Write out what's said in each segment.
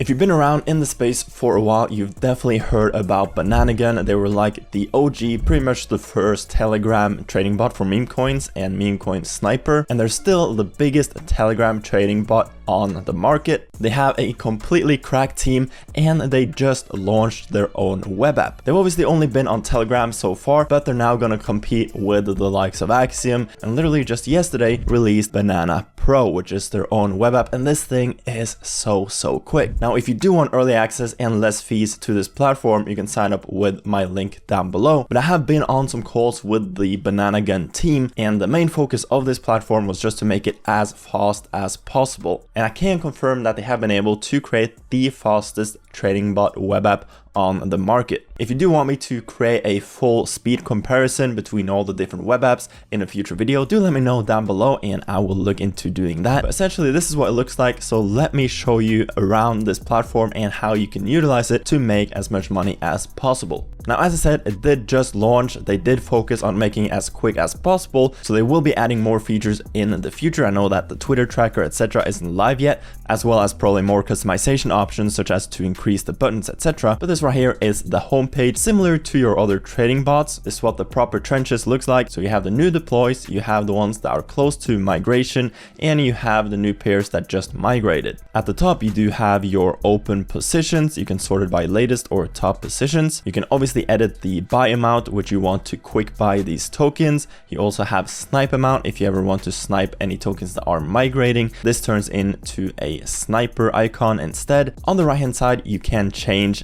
If you've been around in the space for a while, you've definitely heard about Banana Gun. They were like the OG, pretty much the first Telegram trading bot for meme coins and meme coin sniper. And they're still the biggest Telegram trading bot on the market. They have a completely cracked team and they just launched their own web app. They've obviously only been on Telegram so far, but they're now gonna compete with the likes of Axiom, and literally just yesterday released Banana Pro, which is their own web app, and this thing is so quick. Now, if you do want early access and less fees to this platform, you can sign up with my link down below. But I have been on some calls with the Banana Gun team, and the main focus of this platform was just to make it as fast as possible. And I can confirm that they have been able to create the fastest trading bot web app on the market. If you do want me to create a full speed comparison between all the different web apps in a future video, do let me know down below and I will look into doing that. But essentially this is what it looks like. So let me show you around this platform and how you can utilize it to make as much money as possible. Now, as I said, it did just launch. They did focus on making it as quick as possible. So they will be adding more features in the future. I know that the Twitter tracker, etc. isn't live yet, as well as probably more customization options such as to increase the buttons, etc. But this right here is the homepage, similar to your other trading bots. This is what the proper trenches looks like. So you have the new deploys, you have the ones that are close to migration, and you have the new pairs that just migrated. At the top, you do have your open positions. You can sort it by latest or top positions. You can obviously edit the buy amount, which you want to quick buy these tokens. You also have snipe amount if you ever want to snipe any tokens that are migrating. This turns into a sniper icon instead. On the right hand side, you can change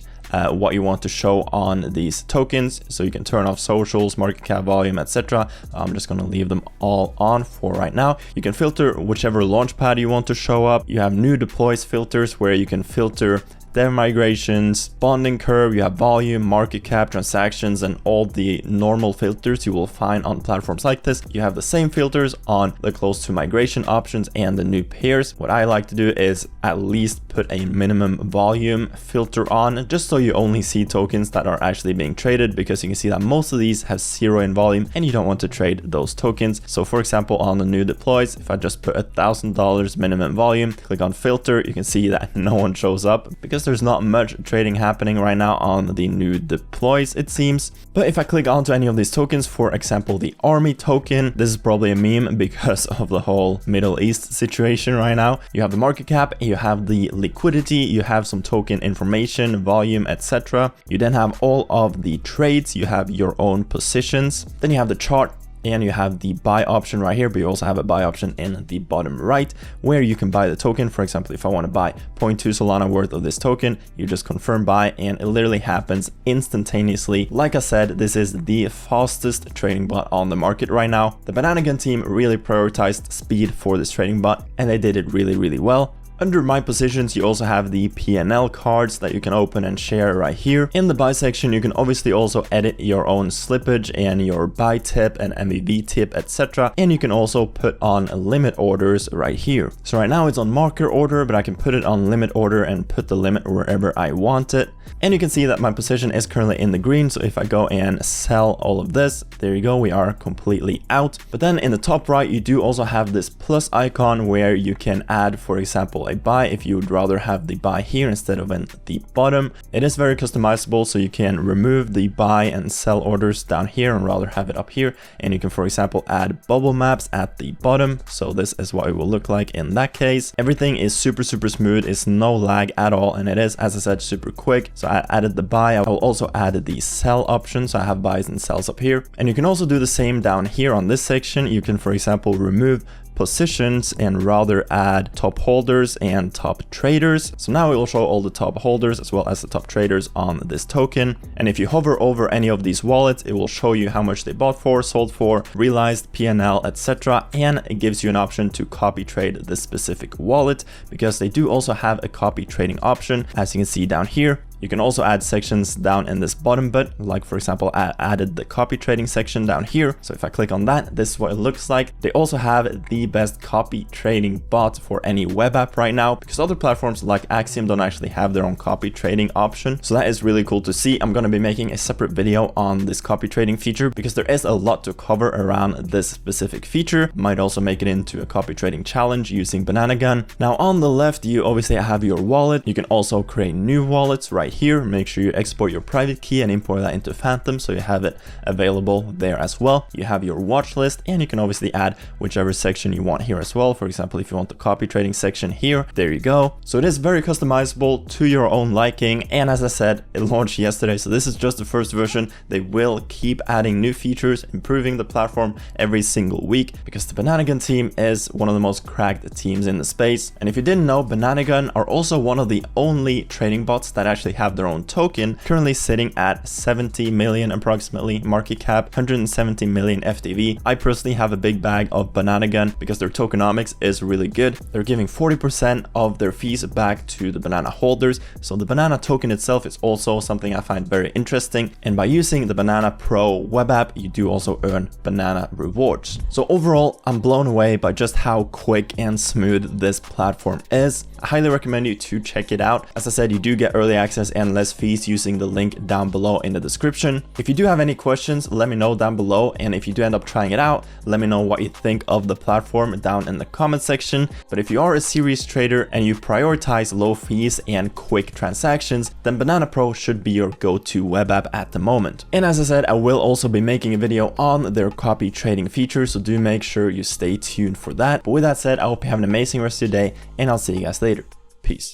what you want to show on these tokens. So you can turn off socials, market cap, volume, etc. I'm just going to leave them all on for right now. You can filter whichever launchpad you want to show up. You have new deploys filters where you can filter their migrations, bonding curve, you have volume, market cap, transactions, and all the normal filters you will find on platforms like this. You have the same filters on the close to migration options and the new pairs. What I like to do is at least put a minimum volume filter on, just so you only see tokens that are actually being traded, because you can see that most of these have 0 in volume and you don't want to trade those tokens. So for example, on the new deploys, if I just put $1,000 minimum volume, click on filter, you can see that no one shows up because there's not much trading happening right now on the new deploys, it seems. But if I click onto any of these tokens, for example, the army token, this is probably a meme because of the whole Middle East situation right now. You have the market cap, you have the liquidity, you have some token information, volume, etc. You then have all of the trades, you have your own positions, then you have the chart, and you have the buy option right here, but you also have a buy option in the bottom right where you can buy the token. For example, if I want to buy 0.2 Solana worth of this token, you just confirm buy and it literally happens instantaneously. Like I said, this is the fastest trading bot on the market right now. The Banana Gun team really prioritized speed for this trading bot and they did it really well. Under my positions, you also have the PNL cards that you can open and share right here. In the buy section, you can obviously also edit your own slippage and your buy tip and MEV tip, etc. And you can also put on limit orders right here. So right now it's on marker order, but I can put it on limit order and put the limit wherever I want it. And you can see that my position is currently in the green. So if I go and sell all of this, there you go, we are completely out. But then in the top right, you do also have this plus icon where you can add, for example, a buy if you would rather have the buy here instead of in the bottom. It is very customizable, so you can remove the buy and sell orders down here and rather have it up here. And you can, for example, add bubble maps at the bottom. So this is what it will look like in that case. Everything is super smooth, it's no lag at all, and it is, as I said, super quick. So I added the buy. I will also add the sell option, so I have buys and sells up here. And you can also do the same down here on this section. You can, for example, remove positions and rather add top holders and top traders. So now it will show all the top holders as well as the top traders on this token. And if you hover over any of these wallets, it will show you how much they bought for, sold for, realized, PNL, etc. And it gives you an option to copy trade this specific wallet, because they do also have a copy trading option. As you can see down here, You can also add sections down in this bottom bit, like for example, I added the copy trading section down here. So if I click on that, this is what it looks like. They also have the best copy trading bot for any web app right now, because other platforms like Axiom don't actually have their own copy trading option. So that is really cool to see. I'm going to be making a separate video on this copy trading feature because there is a lot to cover around this specific feature. Might also make it into a copy trading challenge using Banana Gun. Now on the left, you obviously have your wallet. You can also create new wallets right here. Make sure you export your private key and import that into Phantom so you have it available there as well. You have your watch list, and you can obviously add whichever section you want here as well. For example, if you want the copy trading section here, there you go. So it is very customizable to your own liking, and as I said, it launched yesterday, so this is just the first version. They will keep adding new features, improving the platform every single week, because the Banana Gun team is one of the most cracked teams in the space. And if you didn't know, Banana Gun are also one of the only trading bots that actually have their own token, currently sitting at 70 million approximately market cap, 170 million FTV. I personally have a big bag of Banana Gun because their tokenomics is really good. They're giving 40% of their fees back to the banana holders, so the banana token itself is also something I find very interesting, and by using the Banana Pro Webapp, you do also earn banana rewards. So overall, I'm blown away by just how quick and smooth this platform is. I highly recommend you to check it out. As I said, you do get early access and less fees using the link down below in the description. If you do have any questions, let me know down below, and if you do end up trying it out, let me know what you think of the platform down in the comment section. But if you are a serious trader and you prioritize low fees and quick transactions, then Banana Pro should be your go-to web app at the moment. And as I said, I will also be making a video on their copy trading feature, so do make sure you stay tuned for that. But with that said, I hope you have an amazing rest of your day, and I'll see you guys later. Peace.